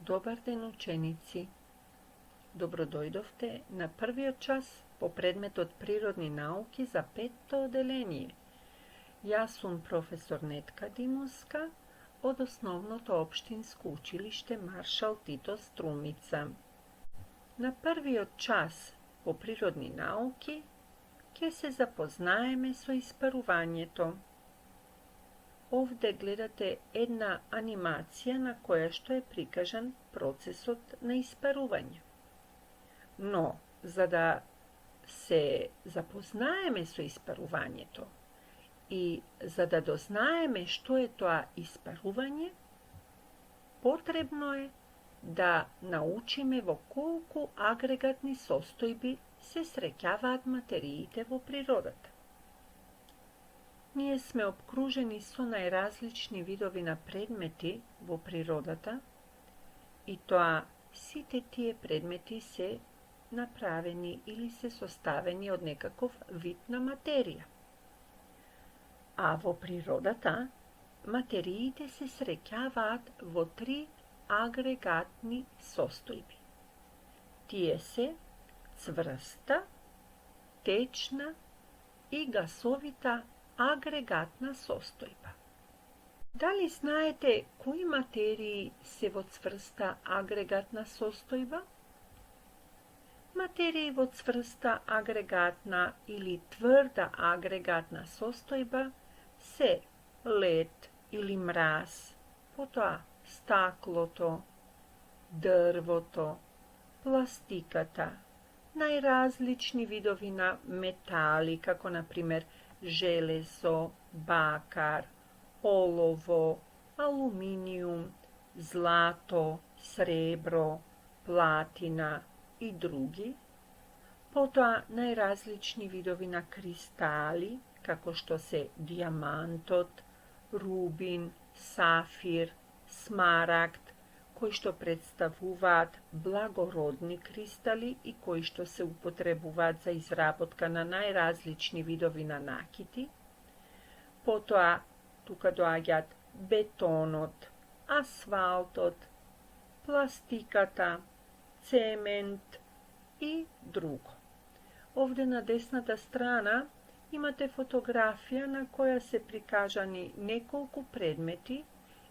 Dobar den učenici! Dobro dojdovte na prviот час по предметот природни науки за 5-то оделение. Јас сум професор Нетка Димовска од Основното општинско училиште Маршал Тито Струмица. На првиот час по природни науки ќе се запознаеме со испарувањето. Овде гледате една анимација на која што е прикажан процесот на испарување. Но, за да се запознаеме со испарувањето и за да дознаеме што е тоа испарување, потребно е да научиме во колку агрегатни состојби се среќаваат материите во природата. Ние сме обкружени со најразлични видови на предмети во природата и тоа сите тие предмети се направени или се составени од некаков вид на материја. А во природата материите се среќаваат во 3 агрегатни состојби. Тие се цврста, течна и гасовита агрегатна состојба. Дали знаете кои материи се во цврста агрегатна состојба? Материи во цврста агрегатна или тврда агрегатна состојба се лед или мраз, потоа стаклото, дрвото, пластиката, најразлични видови на метали, како например железо, бакар, олово, алуминиум, злато, сребро, платина и други. Потоа најразлични видови на кристали, како што се дијамантот, рубин, сафир, смарагд, кои што представуваат благородни кристали и кои што се употребуваат за изработка на најразлични видови на накити. Потоа, тука доаѓаат бетонот, асфалтот, пластиката, цемент и друго. Овде на десната страна имате фотографија на која се прикажани неколку предмети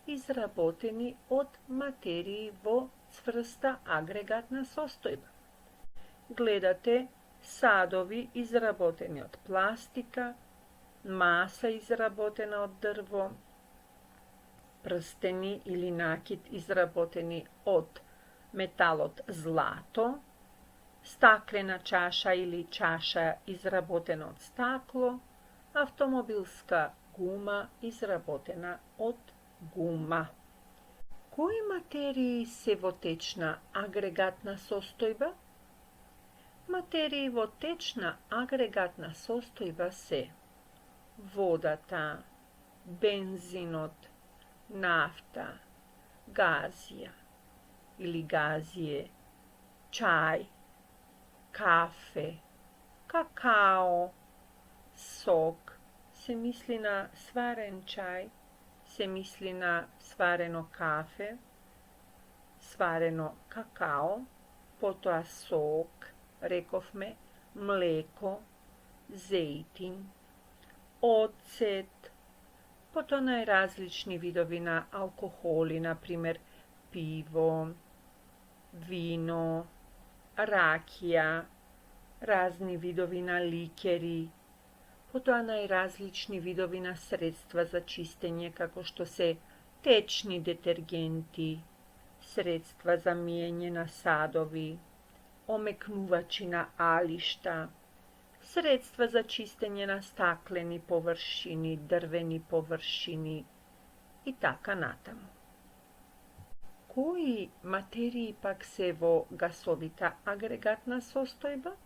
изработени од материи во цврста агрегатна состојба. Гледате садови изработени од пластика, маса изработена од дрво, прстени или накит изработени од металот злато, стаклена чаша или чаша изработена од стакло, автомобилска гума изработена од гума. Кои материи се во течна агрегатна состојба? Материи во течна агрегатна состојба се водата, бензинот, нафта, газија или газие, чај, кафе, какао, сок, се мисли на сварен чај, се мисли на сварено кафе, сварено какао, потоа сок, рековме, млеко, зејтин, оцет, потоа најразлични видови на алкохоли, например пиво, вино, ракија, разни видови на ликери, потоа најразлични видови на средства за чистење, како што се течни детергенти, средства за миење на садови, омекнувачи на алишта, средства за чистење на стаклени површини, дрвени површини и така натаму. Кои материи пак се во гасовита агрегатна состојба?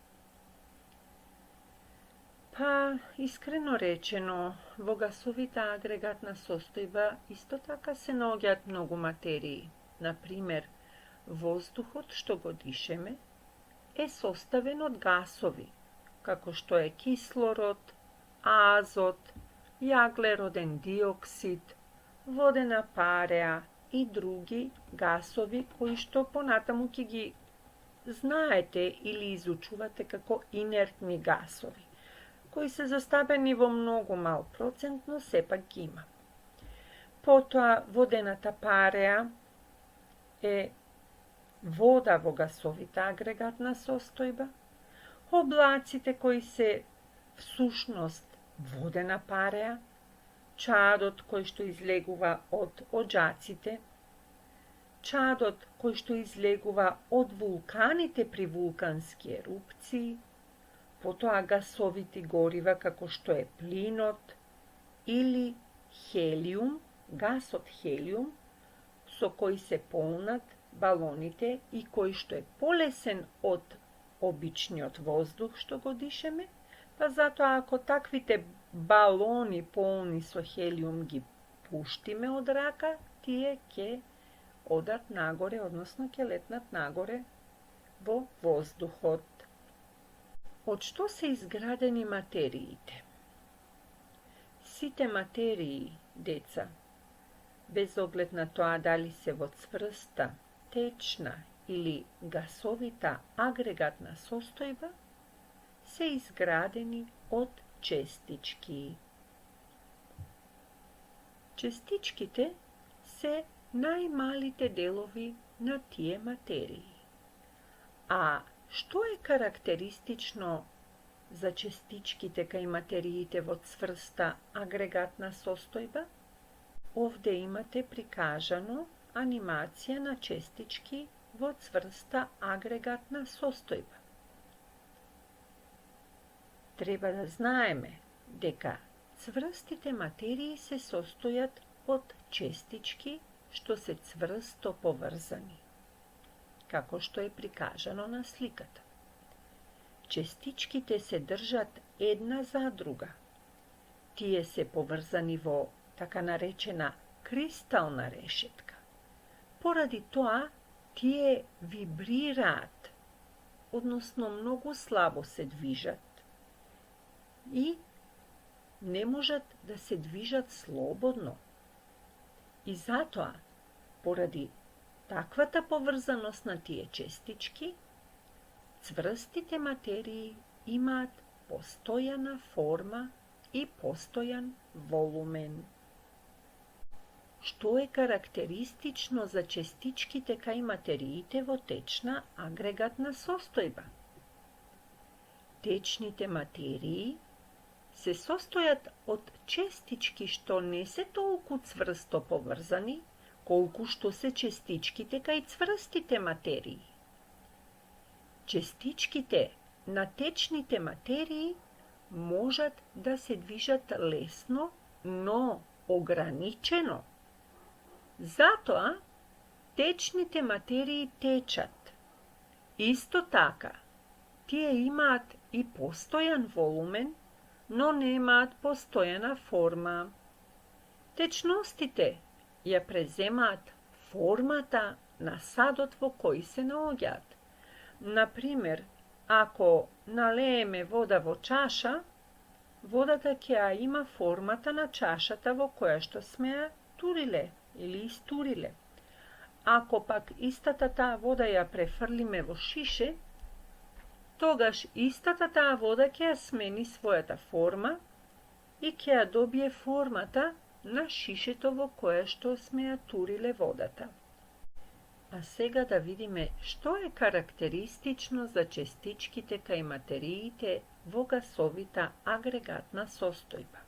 Па, искрено речено, во гасовита агрегатна состојба исто така се наоѓаат многу материи. Например, воздухот што го дишеме е составен од гасови, како што е кислород, азот, јаглероден диоксид, водена пареа, и други гасови кои што понатаму ќе ги знаете или изучувате како инертни гасови, кои се застапени во многу мал процент, но сепак ги има. Потоа, водената пареа е вода во гасовита агрегатна состојба, облаците кои се всушност водена пареа, чадот кој што излегува од оџаците, чадот кој што излегува од вулканите при вулкански ерупции, потоа гасовити горива како што е плинот или хелиум, гасот хелиум, со кој се полнат балоните и кој што е полесен од обичниот воздух што го дишеме, па затоа ако таквите балони полни со хелиум ги пуштиме од рака, тие ќе одат нагоре, односно ќе летнат нагоре во воздухот. Од што се изградени материите? Сите материи, деца, без оглед на тоа дали се во цврста, течна или гасовита агрегатна состојба, се изградени од честички. Честичките се најмалите делови на тие материи. А што е карактеристично за честичките кај материите во цврста агрегатна состојба? Овде имате прикажано анимација на честички во цврста агрегатна состојба. Треба да знаеме дека цврстите материи се состојат од честички што се цврсто поврзани, како што е прикажано на сликата. Честичките се држат една за друга. Тие се поврзани во така наречена кристална решетка. Поради тоа, тие вибрираат, односно многу слабо се движат и не можат да се движат слободно. И затоа, поради таквата поврзаност на тие честички, цврстите материи имаат постојана форма и постојан волумен. Што е карактеристично за честичките кај материите во течна агрегатна состојба? Течните материи се состојат од честички што не се толку цврсто поврзани, колку што се честичките кај цврстите материи. Честичките на течните материи можат да се движат лесно, но ограничено. Затоа, течните материи течат. Исто така, тие имаат и постојан волумен, но немаат постојана форма. Течностите ја преземаат формата на садот во кој се наоѓаат. Например, ако налееме вода во чаша, водата ќе ја има формата на чашата во која што сме ја туриле или истуриле. Ако пак истата таа вода ја префрлиме во шише, тогаш истата таа вода ќе ја смени својата форма и ќе ја добие формата на шишето во кое што сме ја туриле водата. А сега да видиме што е карактеристично за честичките кај материите во гасовита агрегатна состојба.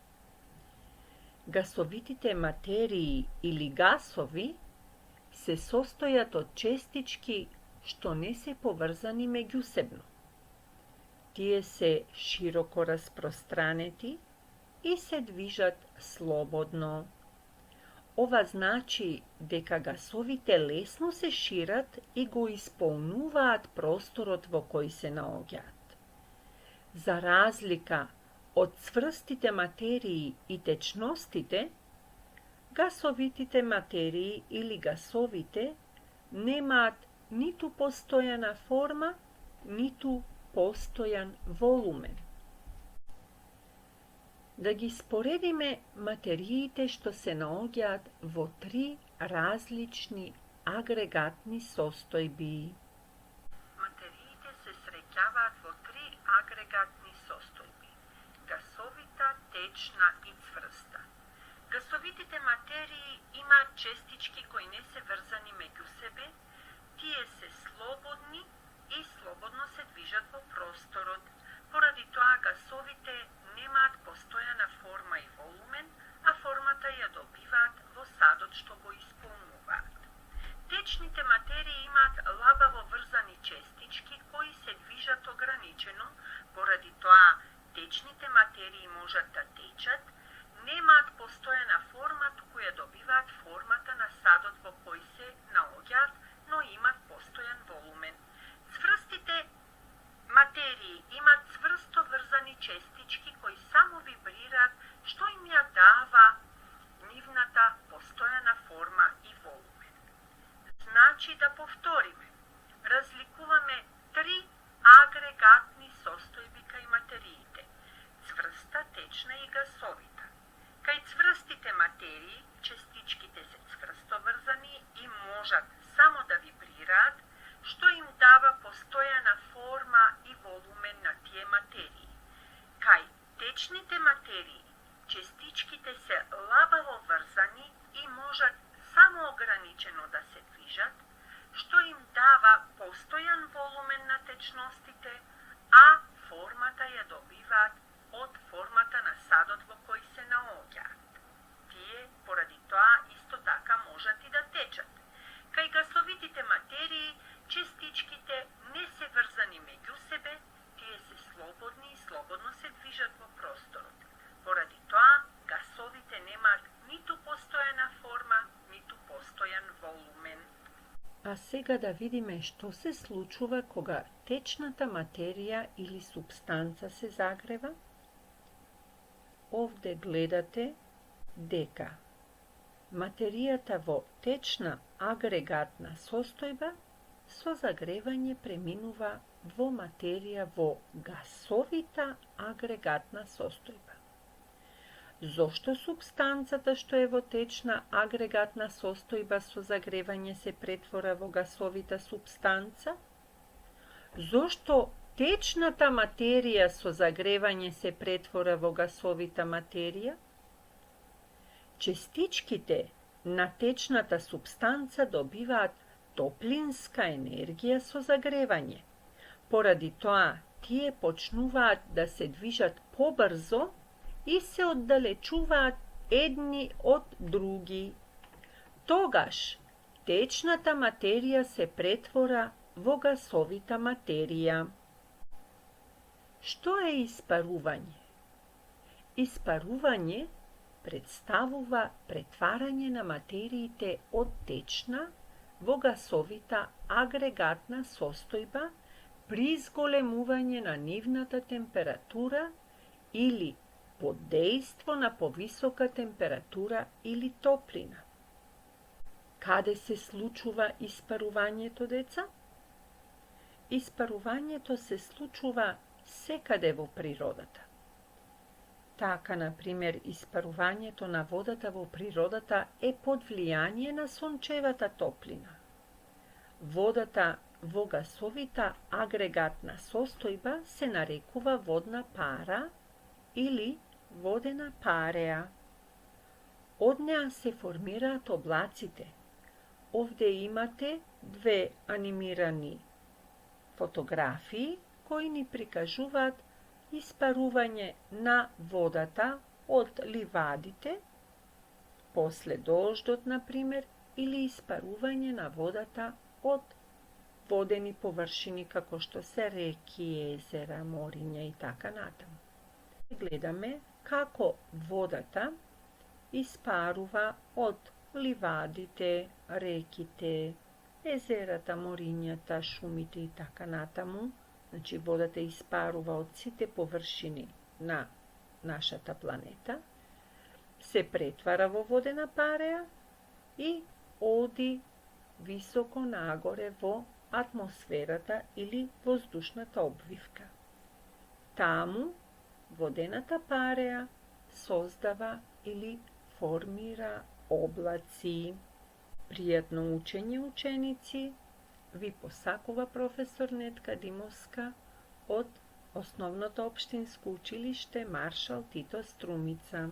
Гасовитите материи или гасови се состојат од честички што не се поврзани меѓусебно. Тие се широко распространети и се движат слободно. Ова значи дека гасовите лесно се шират и го исполнуваат просторот во кој се наоѓаат. За разлика од цврстите материи и течностите, гасовитите материи или гасовите немаат ниту постојана форма, ниту постојан волумен. Да ги споредиме материите што се наоѓаат во 3 различни агрегатни состојби. Материите се среќаваат во 3 агрегатни состојби: гасовита, течна и цврста. Гасовитите материи имаат честички кои не се врзани меѓу себе, тие се слободни и слободно се движат во просторот. Поради тоа гасовите немаат постојана форма и волумен, а формата ја добиваат во садот што го исполнуваат. Течните материи имаат лабаво врзани честички кои се движат ограничено, поради тоа течните материи можат да течат, немаат постојана форма, туку ја добиваат формата на садот во кој се наоѓаат, но имат постојан волумен. Цврстите материи имаат цврсто врзани честички кои само вибрираат, што им ја дава нивната постојана форма и волумен. Значи да повториме. Разликуваме 3 агрегатни состојби кај материите: цврста, течна и гасовита. Кај цврстите материи, честичките се цврсто врзани и можат само да вибрираат, што им дава постојана форма и волумен на тие материи. Кај течните материи, честичките се лабаво врзани и можат само ограничено да се движат, што им дава постојан волумен на течностите, а формата ја добиваат од формата на садот во кој се наоѓаат. Тие, поради тоа, исто така можат и да течат. Кај гасовитите материи, честичките не се врзани меѓу себе, тие се слободни и слободно се движат во просторот. Поради тоа, гасовите немаат ниту постојана форма, ниту постојан волумен. А сега да видиме што се случува кога течната материја или супстанца се загрева. Овде гледате дека материјата во течна агрегатна состојба со загревање преминува во материја во гасовита агрегатна состојба. Зошто супстанцата што е во течна агрегатна состојба со загревање се претвора во гасовита супстанца? Зошто течната материја со загревање се претвора во гасовита материја? Честичките на течната супстанца добиваат топлинска енергија со загревање. Поради тоа, тие почнуваат да се движат побрзо и се оддалечуваат едни од други. Тогаш, течната материја се претвора во гасовита материја. Што е испарување? Испарување представува претварање на материите од течна во гасовита агрегатна состојба при зголемување на нивната температура или под дејство на повисока температура или топлина. Каде се случува испарувањето, деца? Испарувањето се случува секаде во природата. Така, например, испарувањето на водата во природата е под влијание на сончевата топлина. Водата во гасовита агрегатна состојба се нарекува водна пара или водена пареа. Од неа се формираат облаците. Овде имате 2 анимирани фотографии кои ни прикажуваат испарување на водата од ливадите, после дождот, например, или испарување на водата од водени површини како што се реки, езера, мориња и така натаму. Гледаме како водата испарува од ливадите, реките, езерата, морињата, шумите и така натаму. Значи, водата испарува од сите површини на нашата планета, се претвара во водена пареа и оди високо нагоре во атмосферата или воздушната обвивка. Таму водената пареа создава или формира облаци. Пријатно учење, ученици, ви посакува професор Нетка Димовска од Основното општинско училиште Маршал Тито Струмица.